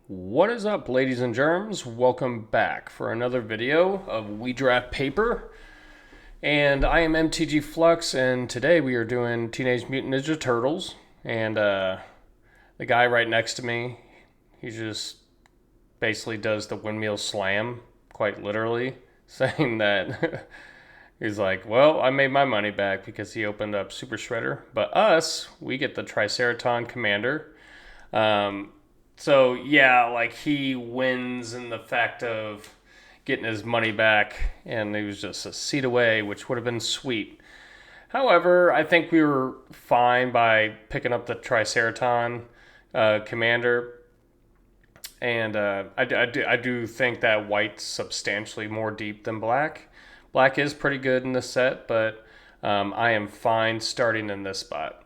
What is up, ladies and germs? Welcome back for another video of We Draft Paper. And I am MTG Flux, and today we are doing Teenage Mutant Ninja Turtles. And the guy right next to me, he just basically does the windmill slam, quite literally, saying that he's like, well, I made my money back because he opened up Super Shredder. But us, we get the Triceraton Commander. So yeah, like he wins in the fact of getting his money back, and he was just a seat away, which would have been sweet. However, I think we were fine by picking up the Triceraton Commander, and I do think that white's substantially more deep than black. Black is pretty good in this set, but I am fine starting in this spot.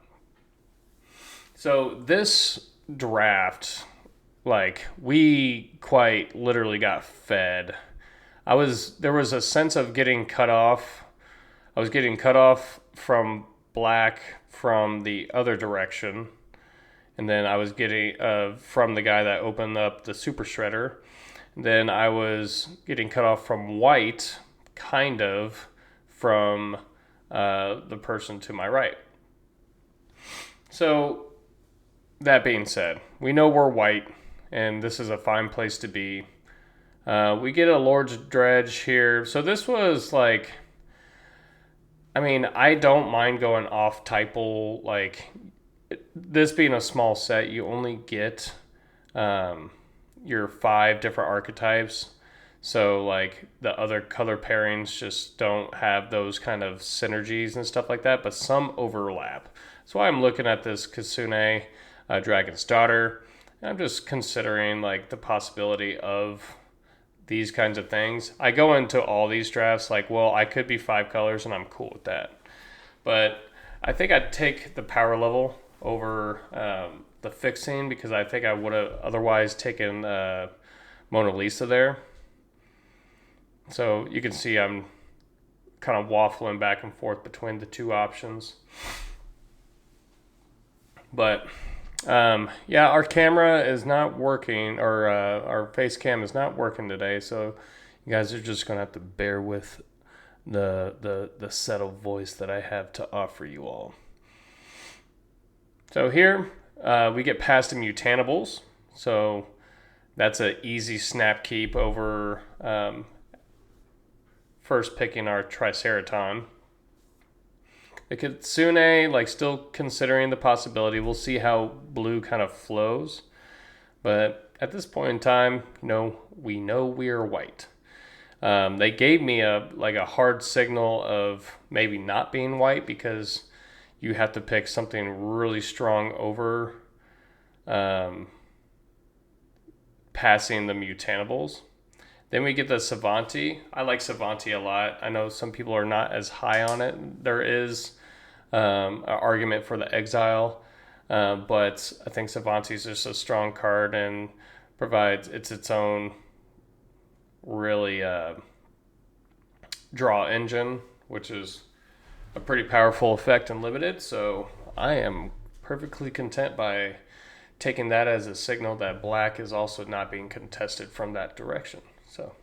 So this draft, like, we quite literally got fed. There was a sense of getting cut off. I was getting cut off from black from the other direction, and then I was getting from the guy that opened up the Super Shredder. Then I was getting cut off from white, kind of, from the person to my right. So that being said, we know we're white, and this is a fine place to be. We get a Lord's Dredge here. So this was like, I mean, I don't mind going off typal. Like, this being a small set, you only get your 5 different archetypes. So, like, the other color pairings just don't have those kind of synergies and stuff like that, but some overlap. So I'm looking at this Kasune, Dragon's Daughter. I'm just considering like the possibility of these kinds of things. I go into all these drafts like, well, I could be 5 colors and I'm cool with that. But I think I'd take the power level over the fixing, because I think I would have otherwise taken Mona Lisa there. So you can see I'm kind of waffling back and forth between the two options. But yeah, our camera is not working, or our face cam is not working today, so you guys are just gonna have to bear with the settled voice that I have to offer you all. So here we get past the Mutanables, so that's an easy snap keep over first picking our Triceraton. The Kitsune, like, still considering the possibility. We'll see how blue kind of flows. But at this point in time, we know we're white. They gave me a hard signal of maybe not being white, because you have to pick something really strong over passing the Mutanables. Then we get the Savanti. I like Savanti a lot. I know some people are not as high on it. There is an argument for the Exile, but I think Savanti is just a strong card and provides its own really draw engine, which is a pretty powerful effect in limited. So I am perfectly content by taking that as a signal that black is also not being contested from that direction. So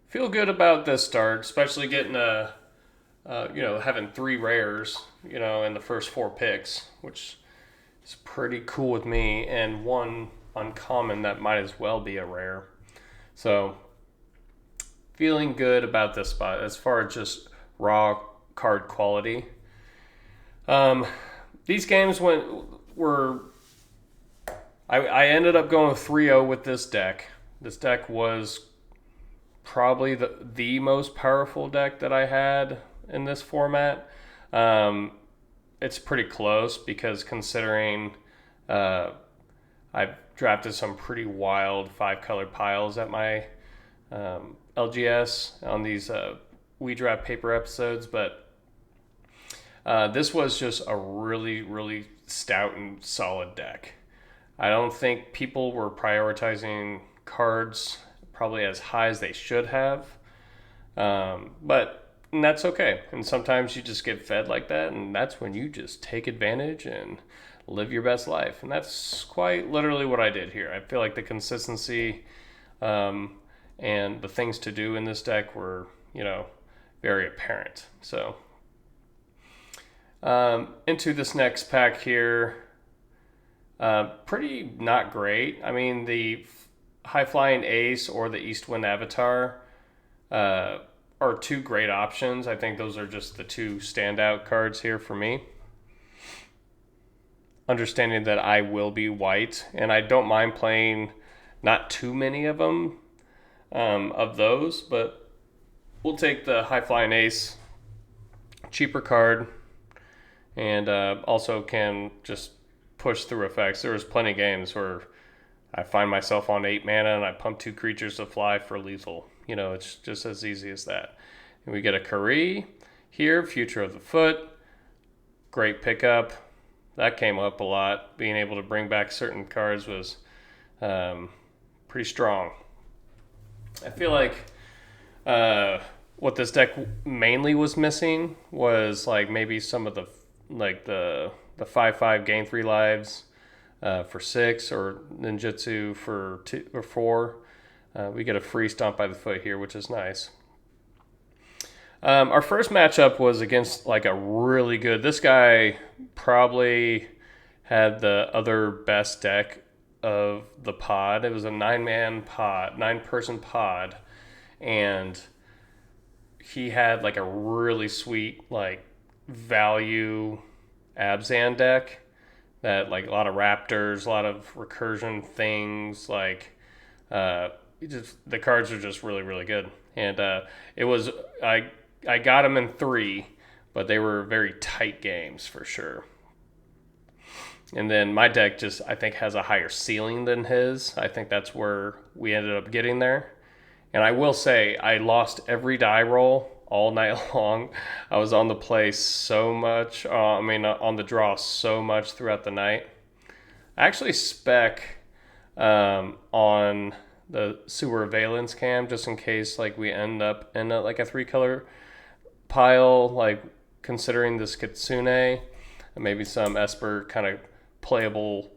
feel good about this start, especially getting having 3 rares, in the first 4 picks, which is pretty cool with me, and 1 uncommon that might as well be a rare. So feeling good about this spot as far as just raw card quality. These games I ended up going 3-0 with this deck. This deck was probably the most powerful deck that I had in this format. It's pretty close, because considering I've drafted some pretty wild 5-color piles at my LGS on these We Draft Paper episodes, but this was just a really, really stout and solid deck. I don't think people were prioritizing cards probably as high as they should have, but that's okay. And sometimes you just get fed like that, and that's when you just take advantage and live your best life. And that's quite literally what I did here. I feel like the consistency and the things to do in this deck were, very apparent. So into this next pack here, pretty not great. I mean, the High Flying Ace or the Eastwind Avatar are two great options. I think those are just the two standout cards here for me. Understanding that I will be white, and I don't mind playing not too many of them, of those, but we'll take the High Flying Ace, cheaper card, and also can just push through effects. There was plenty of games where I find myself on 8 mana and I pump 2 creatures to fly for lethal. It's just as easy as that. And we get a Kari here, Future of the Foot. Great pickup. That came up a lot. Being able to bring back certain cards was pretty strong. I feel like what this deck mainly was missing was like maybe some of the 5/5 gain 3 lives for 6, or ninjutsu for 2 or 4. We get a free Stomp by the Foot here, which is nice. Our first matchup was against like a really good. This guy probably had the other best deck of the pod. It was a 9-person pod, and he had like a really sweet like value Abzan deck that like a lot of raptors, a lot of recursion things, like the cards are just really, really good. And it was I got him in 3, but they were very tight games for sure. And then my deck just, I think, has a higher ceiling than his. I think that's where we ended up getting there. And I will say, I lost every die roll all night long. I was on the play so much, on the draw so much throughout the night. I actually spec on the Sewer Valence cam, just in case like we end up in a 3-color pile, like considering this Kitsune and maybe some Esper kind of playable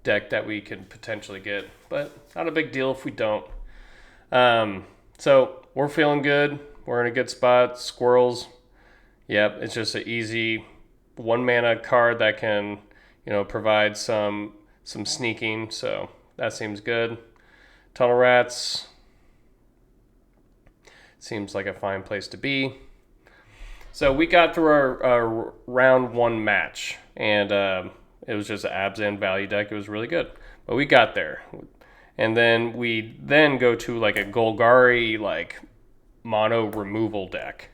deck that we could potentially get, but not a big deal if we don't. So we're feeling good. We're in a good spot. Squirrels, yep, it's just an easy 1-mana card that can, provide some sneaking, so that seems good. Tunnel Rats seems like a fine place to be. So we got through our round 1 match, and it was just an Abzan value deck. It was really good, but we got there. And then we go to like a Golgari like mono removal deck,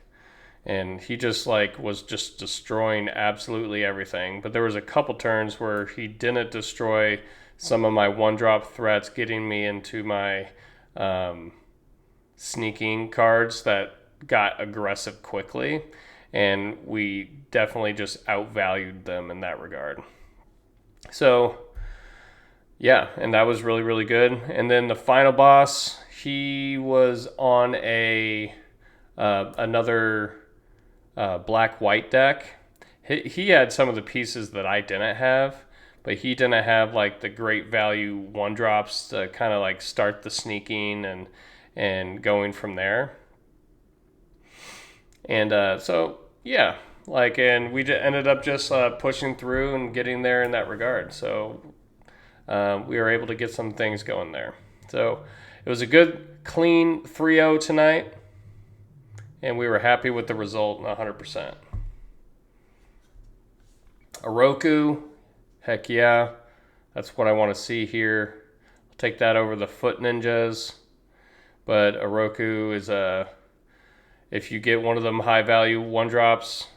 and he just like was just destroying absolutely everything. But there was a couple turns where he didn't destroy some of my 1-drop threats, getting me into my sneaking cards that got aggressive quickly, and we definitely just outvalued them in that regard. So yeah, and that was really, really good. And then the final boss, he was on another black-white deck. He had some of the pieces that I didn't have, but he didn't have like the great value 1-drops to kind of like start the sneaking and going from there. And so yeah, and we ended up just pushing through and getting there in that regard. So we were able to get some things going there. So it was a good, clean 3-0 tonight, and we were happy with the result 100%. Oroku, heck yeah, that's what I want to see here. I'll take that over the Foot Ninjas, but Oroku is if you get one of them high value 1-drops,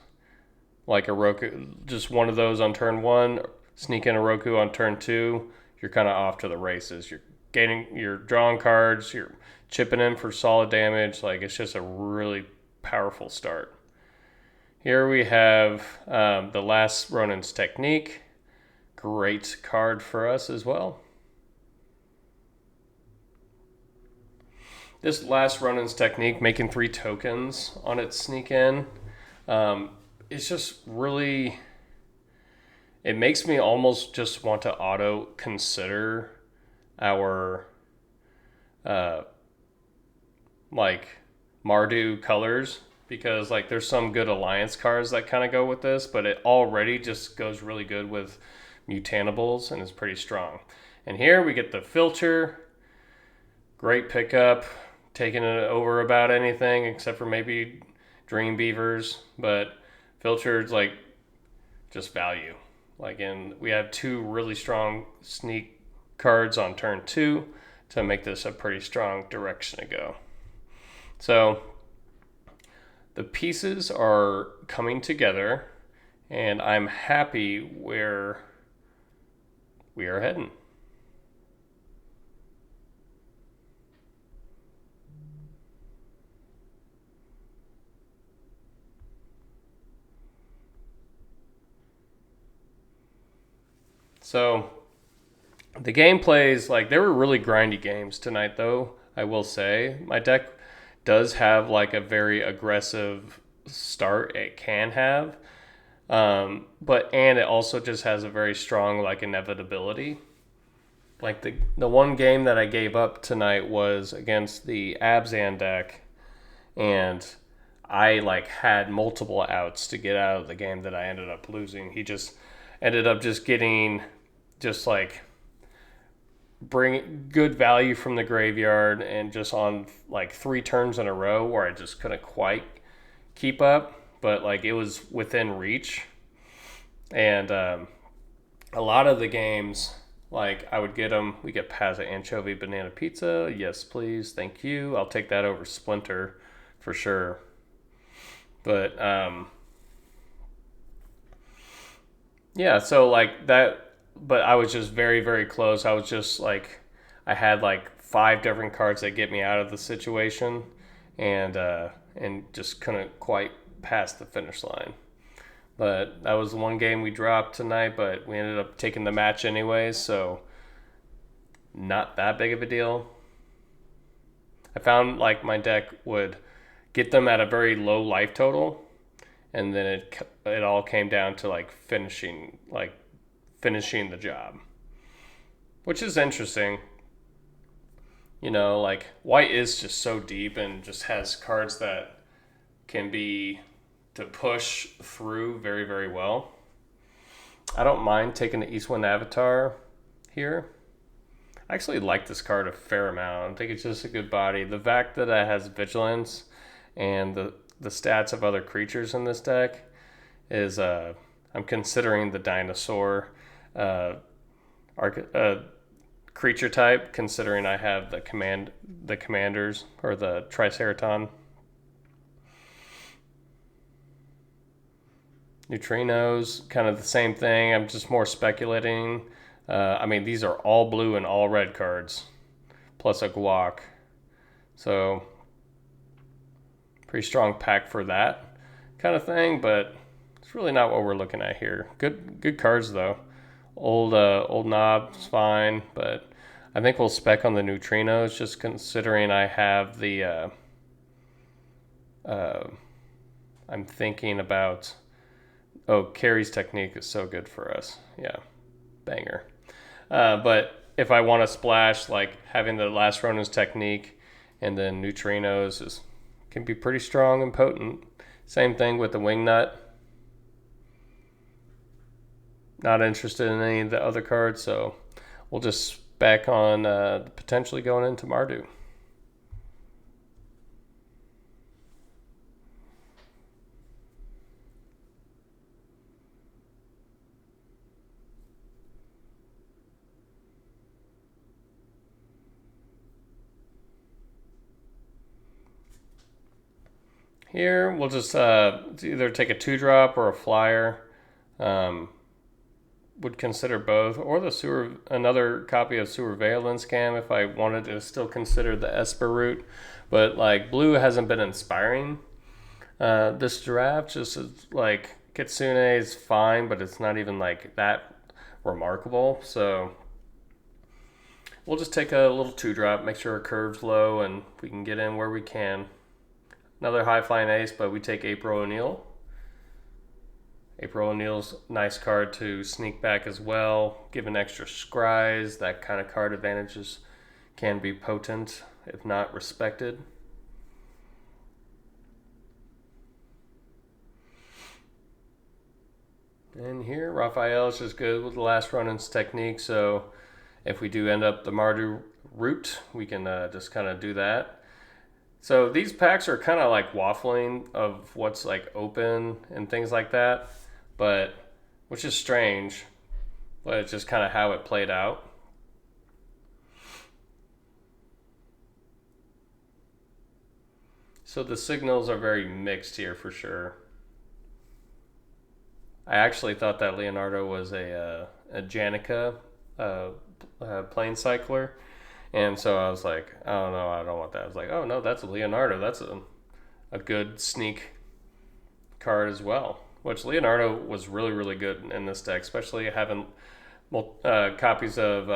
like Oroku, just one of those on turn 1, sneak in Oroku on turn 2, you're kind of off to the races. You're drawing cards, you're chipping in for solid damage. Like, it's just a really powerful start. Here we have the Last Ronin's Technique. Great card for us as well. This Last Ronin's Technique, making 3 tokens on its sneak in, it's just really, it makes me almost just want to auto consider our uh, like Mardu colors, because like there's some good alliance cards that kind of go with this, but it already just goes really good with Mutanables and is pretty strong. And here we get the filter. Great pickup, taking it over about anything except for maybe Dream Beavers, but filtered like just value. Like, and we have two really strong sneak cards on turn 2 to make this a pretty strong direction to go. So the pieces are coming together, and I'm happy where we are heading. So the gameplays, like, they were really grindy games tonight, though, I will say. My deck does have like a very aggressive start, it can have. But and it also just has a very strong like inevitability. Like the one game that I gave up tonight was against the Abzan deck, and I like had multiple outs to get out of the game that I ended up losing. He just ended up just getting just like bring good value from the graveyard, and just on like 3 turns in a row where I just couldn't quite keep up, but like it was within reach. And a lot of the games, like I would get them. We get Pazza Anchovy Banana Pizza. Yes, please. Thank you. I'll take that over Splinter for sure. But yeah, so like that. But I was just very, very close. I was just like, I had like 5 different cards that get me out of the situation, and just couldn't quite pass the finish line. But that was the one game we dropped tonight, but we ended up taking the match anyways, so not that big of a deal. I found like my deck would get them at a very low life total, and then it all came down to like finishing the job, which is interesting. You know, like white is just so deep and just has cards that can be to push through very, very well. I don't mind taking the Eastwind Avatar here. I actually like this card a fair amount. I think it's just a good body. The fact that it has Vigilance and the stats of other creatures in this deck is I'm considering the dinosaur creature type, considering I have the commanders or the Triceraton. Neutrinos, kind of the same thing. I'm just more speculating. I mean, these are all blue and all red cards, plus a guac. So, pretty strong pack for that kind of thing, but it's really not what we're looking at here. Good cards, though. Old Knob's fine, but I think we'll spec on the Neutrinos, just considering I have the... I'm thinking about... Oh, Carrie's Technique is so good for us. Yeah, banger. But if I want to splash, like having the Last Ronin's Technique and then Neutrinos can be pretty strong and potent. Same thing with the Wingnut. Not interested in any of the other cards, so we'll just spec on potentially going into Mardu. Here, we'll just either take a 2-drop or a flyer. Would consider both, or another copy of Surveillance Cam if I wanted to still consider the Esper route. But like blue hasn't been inspiring this draft. Just like Kitsune is fine, but it's not even like that remarkable. So we'll just take a little 2-drop, make sure our curve's low, and we can get in where we can. Another high flying ace, but we take April O'Neil. April O'Neil's nice card to sneak back as well. Given extra scries, that kind of card advantages can be potent if not respected. And here, Raphael is just good with the last run-ins technique, so if we do end up the Mardu route, we can just kind of do that. So these packs are kind of like waffling of what's like open and things like that, but which is strange, but it's just kind of how it played out. So the signals are very mixed here for sure. I actually thought that Leonardo was a Janica plane cycler. And so I was like, oh no, I don't want that. I was like, oh no, that's a Leonardo. That's a good sneak card as well. Which Leonardo was really, really good in this deck, especially having copies of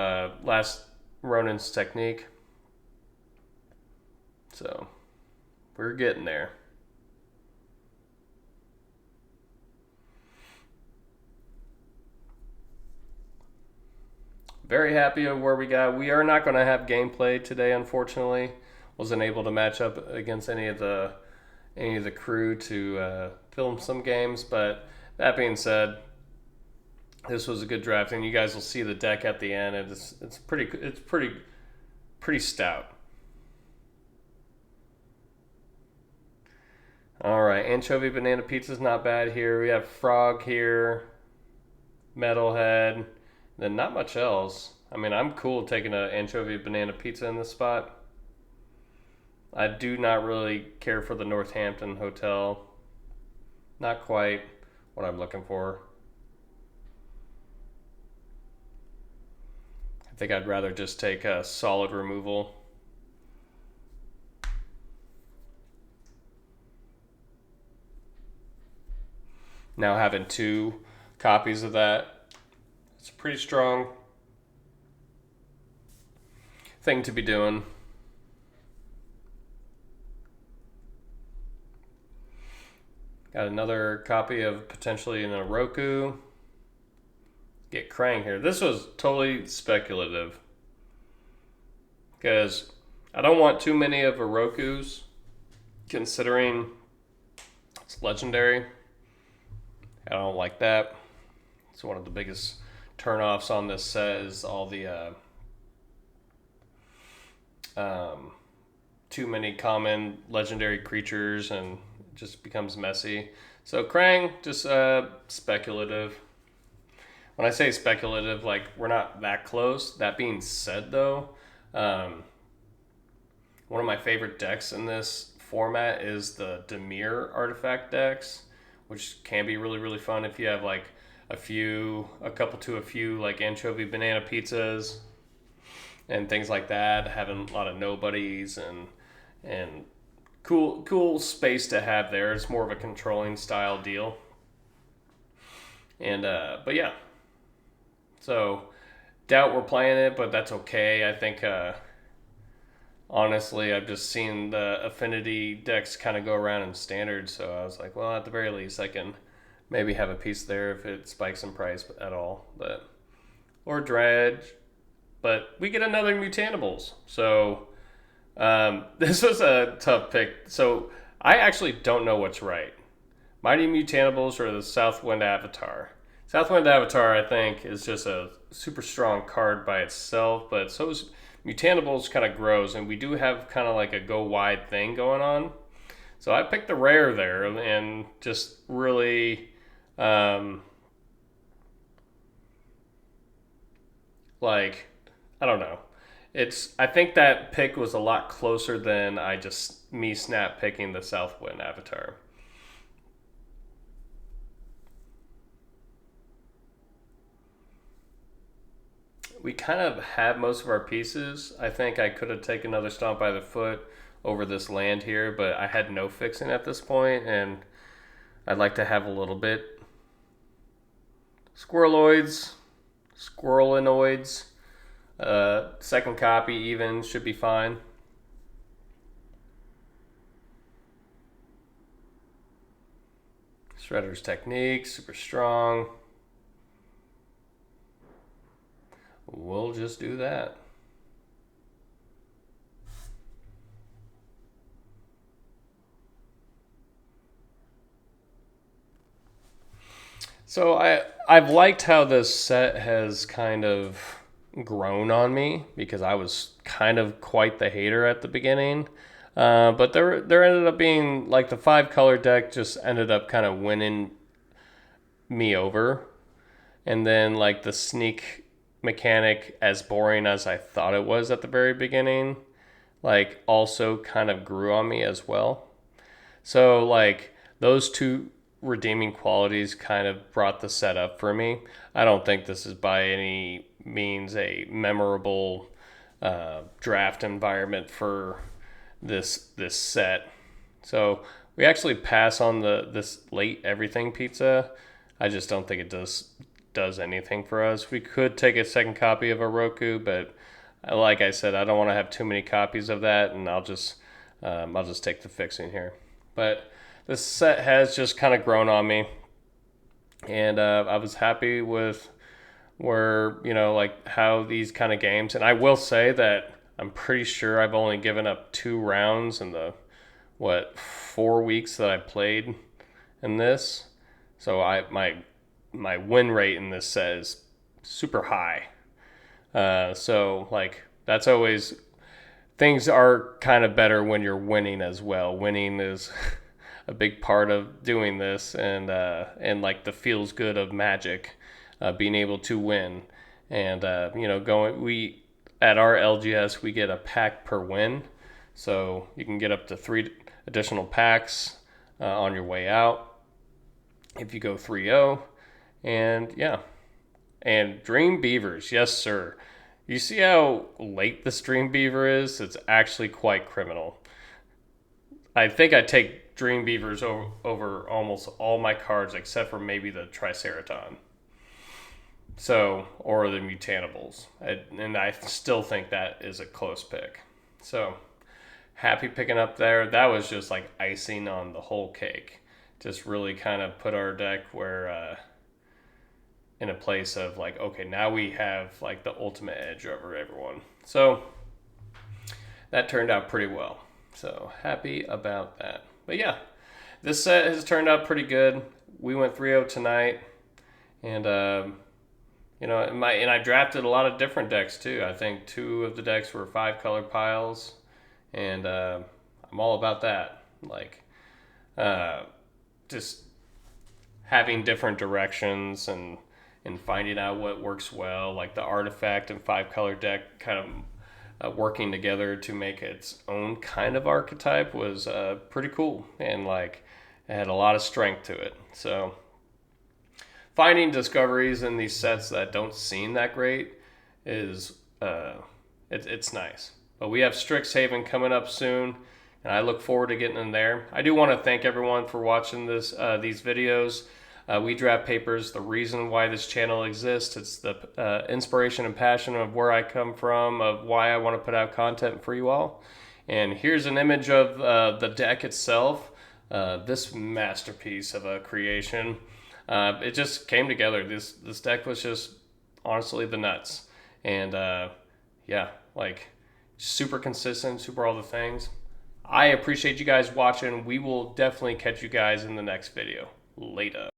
Last Ronin's Technique. So we're getting there. Very happy of where we got. We are not going to have gameplay today, unfortunately. Wasn't able to match up against any of the crew to film some games. But that being said, this was a good draft, and you guys will see the deck at the end. It's pretty stout. All right, anchovy banana pizza is not bad here. We have frog here, metalhead. Then not much else. I mean, I'm cool taking an anchovy banana pizza in this spot. I do not really care for the Northampton Hotel. Not quite what I'm looking for. I think I'd rather just take a solid removal. Now having 2 copies of that, it's a pretty strong thing to be doing. Got another copy of potentially an Oroku. Get Krang here. This was totally speculative because I don't want too many of Orokus considering it's legendary. I don't like that. It's one of the biggest turnoffs on this set is all the too many common legendary creatures and it just becomes messy. So Krang, just speculative. When I say speculative, like we're not that close. That being said though, one of my favorite decks in this format is the Dimir artifact decks, which can be really, really fun if you have like a few like anchovy banana pizzas and things like that, having a lot of nobodies and cool space to have there. It's more of a controlling style deal. And but yeah. So doubt we're playing it, but that's okay. I think honestly I've just seen the affinity decks kind of go around in standard, so I was like, well, at the very least I can maybe have a piece there if it spikes in price at all, but or dredge. But we get another Mutanibles. So this was a tough pick. So I actually don't know what's right. Mighty Mutanibles or the Southwind Avatar. Southwind Avatar, I think, is just a super strong card by itself, but so is Mutanibles kind of grows, and we do have kind of like a go wide thing going on. So I picked the rare there and just really like, I don't know. I think that pick was a lot closer than me snap picking the Southwind Avatar. We kind of have most of our pieces. I think I could have taken another Stomp by the Foot over this land here, but I had no fixing at this point, and I'd like to have a little bit. Squirreloids, Squirrelinoids, second copy even should be fine. Shredder's Technique, super strong. We'll just do that. So I've liked how this set has kind of grown on me because I was kind of quite the hater at the beginning. But there ended up being like the 5 color deck just ended up kind of winning me over. And then like the sneak mechanic, as boring as I thought it was at the very beginning, like also kind of grew on me as well. So like those two redeeming qualities kind of brought the set up for me. I don't think this is by any means a memorable draft environment for this set. So we actually pass on this late everything pizza. I just don't think it does anything for us. We could take a second copy of Oroku, but like I said, I don't want to have too many copies of that, and I'll just take the fixing here. But this set has just kind of grown on me, and I was happy with where, like how these kind of games. And I will say that I'm pretty sure I've only given up 2 rounds in the 4 weeks that I played in this. So my win rate in this set is super high. So like that's always, things are kind of better when you're winning as well. Winning is a big part of doing this, and like the feels good of Magic, being able to win, and we at our LGS we get a pack per win, so you can get up to 3 additional packs on your way out if you go 3-0, and yeah, and Dream Beavers, yes sir. You see how late this Dream Beaver is? It's actually quite criminal. I think I take Dream Beavers over almost all my cards except for maybe the Triceraton. So, or the Mutanables. And I still think that is a close pick. So, happy picking up there. That was just like icing on the whole cake. Just really kind of put our deck where in a place of like, okay, now we have like the ultimate edge over everyone. So, that turned out pretty well. So, happy about that. But yeah, this set has turned out pretty good. We went 3-0 tonight, and and I drafted a lot of different decks too. I think 2 of the decks were 5-color piles, and I'm all about that. Like, just having different directions and finding out what works well. Like the artifact and 5-color deck kind of working together to make its own kind of archetype was pretty cool, and like it had a lot of strength to it. So finding discoveries in these sets that don't seem that great is it's nice. But we have Strixhaven coming up soon, and I look forward to getting in there. I do want to thank everyone for watching these videos. We Draft Papers, the reason why this channel exists. It's the inspiration and passion of where I come from, of why I want to put out content for you all. And here's an image of the deck itself. This masterpiece of a creation. It just came together. This deck was just honestly the nuts. And yeah, like super consistent, super all the things. I appreciate you guys watching. We will definitely catch you guys in the next video. Later.